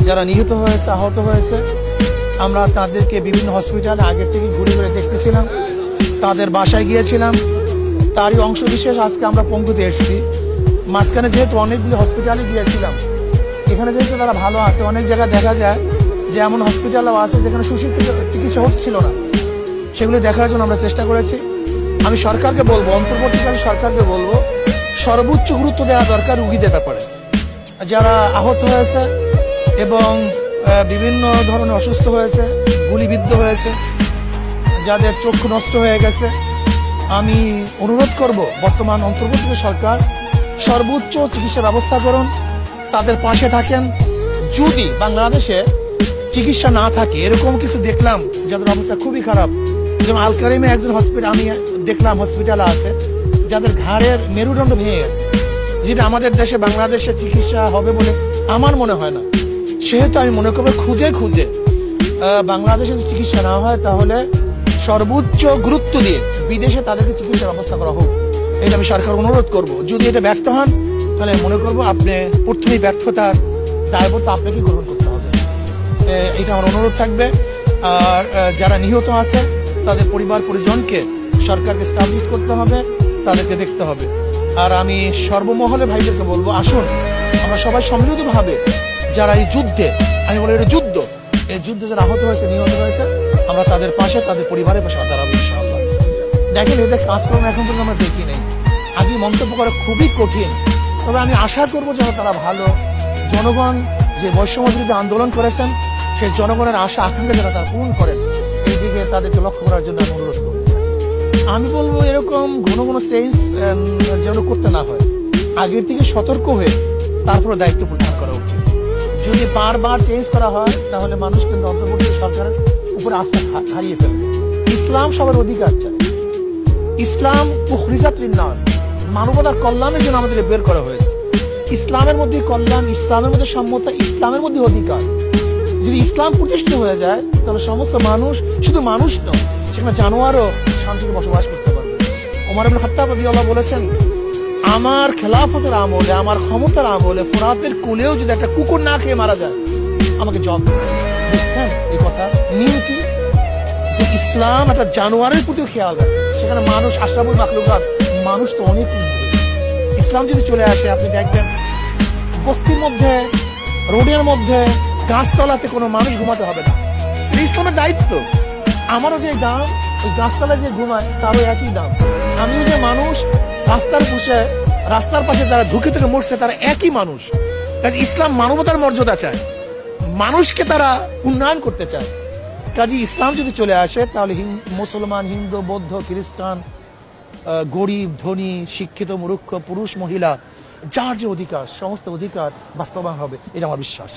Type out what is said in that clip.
যারা নিহত হয়েছে, আহত হয়েছে, আমরা তাদেরকে বিভিন্ন হসপিটালে আগের থেকে ঘুরে ঘুরে দেখতেছিলাম, তাদের বাসায় গিয়েছিলাম। তারই অংশ বিশেষ আজকে আমরা পঙ্গুতে এসেছি। মাঝখানে যেহেতু অনেকগুলি হসপিটালে গিয়েছিলাম, এখানে যেহেতু তারা ভালো আছে, অনেক জায়গায় দেখা যায় যে এমন হসপিটালও আছে যেখানে সুশিক্ষিত চিকিৎসা হচ্ছিল না, সেগুলি দেখার জন্য আমরা চেষ্টা করেছি। আমি সরকারকে বলবো, অন্তর্বর্তীকালীন সরকারকে বলবো, সর্বোচ্চ গুরুত্ব দেওয়া দরকার রুগীদের ব্যাপারে। যারা আহত হয়েছে এবং বিভিন্ন ধরনের অসুস্থ হয়েছে, গুলিবিদ্ধ হয়েছে, যাদের চক্ষু নষ্ট হয়ে গেছে, আমি অনুরোধ করব বর্তমান অন্তর্বর্তী সরকার সর্বোচ্চ চিকিৎসা ব্যবস্থা করুন, তাদের পাশে থাকেন। যদি বাংলাদেশে চিকিৎসা না থাকে, এরকম কিছু দেখলাম যাদের অবস্থা খুবই খারাপ, যেমন আলকারিমে একজন হসপিটাল আমি দেখলাম হসপিটালে আছে যাদের ঘাড়ের মেরুদণ্ড ভেঙে গেছে, যেটা আমাদের দেশে বাংলাদেশে চিকিৎসা হবে বলে আমার মনে হয় না। সেহেতু আমি মনে করবো খুঁজে খুঁজে বাংলাদেশে যদি চিকিৎসা না হয় তাহলে সর্বোচ্চ গুরুত্ব দিয়ে বিদেশে তাদেরকে চিকিৎসার ব্যবস্থা করা হোক, এটা আমি সরকার অনুরোধ করব। যদি এটা ব্যর্থ হন তাহলে মনে করবো আপনি প্রথমেই ব্যর্থতার দায়বদ্ধ আপনাকে গ্রহণ করতে হবে, এটা আমার অনুরোধ থাকবে। আর যারা নিহত আছে তাদের পরিবার পরিজনকে সরকারকে স্টাবলিশ করতে হবে, তাদেরকে দেখতে হবে। আর আমি সর্বমহলে ভাইদেরকে বলবো, আসুন আমরা সবাই সম্মিলিতভাবে যারা এই যুদ্ধে, আমি বলি এটা যুদ্ধ, এই যুদ্ধে যারা আহত হয়েছে, নিহত হয়েছে, আমরা তাদের পাশে, তাদের পরিবারের পাশে দাঁড়াবো ইনশাআল্লাহ। দেখেন এদের কাজকর্ম এখন পর্যন্ত আমরা দেখি নেই, আগে মন্তব্য করা খুবই কঠিন, তবে আমি আশা করবো যেন তারা ভালো। জনগণ যে বৈষম্য বিরোধী আন্দোলন করেছেন, সেই জনগণের আশা আকাঙ্ক্ষা যেন তারা পূরণ করেন, এই দিকে তাদেরকে লক্ষ্য করার জন্য আমি অনুরোধ করবো। আমি বলবো এরকম ঘন ঘন চেঞ্জ যেন করতে না হয়, আগের থেকে সতর্ক হয়ে তারপরে দায়িত্ব প্রদান করা উচিত। যদি বারবার চেঞ্জ করা হয় তাহলে মানুষ কিন্তু অন্তর্বর্তী সরকারের উপরে আস্থা হারিয়ে ফেলবে। ইসলাম সবার অধিকার চায়, ইসলাম উখরিজাত লিন্নাস, মানবতার কল্যাণের জন্য আমাদের বের করা হয়েছে। ইসলামের মধ্যে কল্যাণ, ইসলামের মধ্যে সম্মতা, ইসলামের মধ্যে অধিকার। যদি ইসলাম প্রতিষ্ঠিত হয়ে যায় তাহলে সমস্ত মানুষ, শুধু মানুষ নয়, সেখানে জানোয়ারও শান্তিতে বসবাস করতে পারবে। ওমর ইবনে খাত্তাব রাদিয়াল্লাহু বলেছেন, আমার খেলাফতের আমলে, আমার ক্ষমতার আমলে ফোরাতের কোলেও যদি একটা কুকুর না খেয়ে মারা যায়, আমাকে জবাব দেবে। বুঝছেন এই কথা নিন কি, যে ইসলাম একটা জানোয়ারের প্রতিও খেয়াল রাখে, সেখানে মানুষ আশরাফুল মাখলুকাত, মানুষ তো অনেক। ইসলাম যদি চলে আসে, আপনি দেখবেন বস্তির মধ্যে, রোডের মধ্যে, গাছতলাতে কোনো মানুষ ঘুমাতে হবে না। ইসলামের দায়িত্ব। আমারও যে দাম, ওই গাছতলায় যে ঘুমায় তারও একই দাম। আমিও যে মানুষ, রাস্তার পাশে যারা ধুকে থেকে মরছে তারা একই মানুষ। কাজে ইসলাম মানবতার মর্যাদা চায়, মানুষকে তারা উন্নয়ন করতে চায়। কাজে ইসলাম যদি চলে আসে তাহলে মুসলমান, হিন্দু, বৌদ্ধ, খ্রিস্টান, গরিব, ধনী, শিক্ষিত, মূর্খ, পুরুষ, মহিলা, যার যে অধিকার, সমস্ত অধিকার বাস্তবায়ন হবে, এটা আমার বিশ্বাস।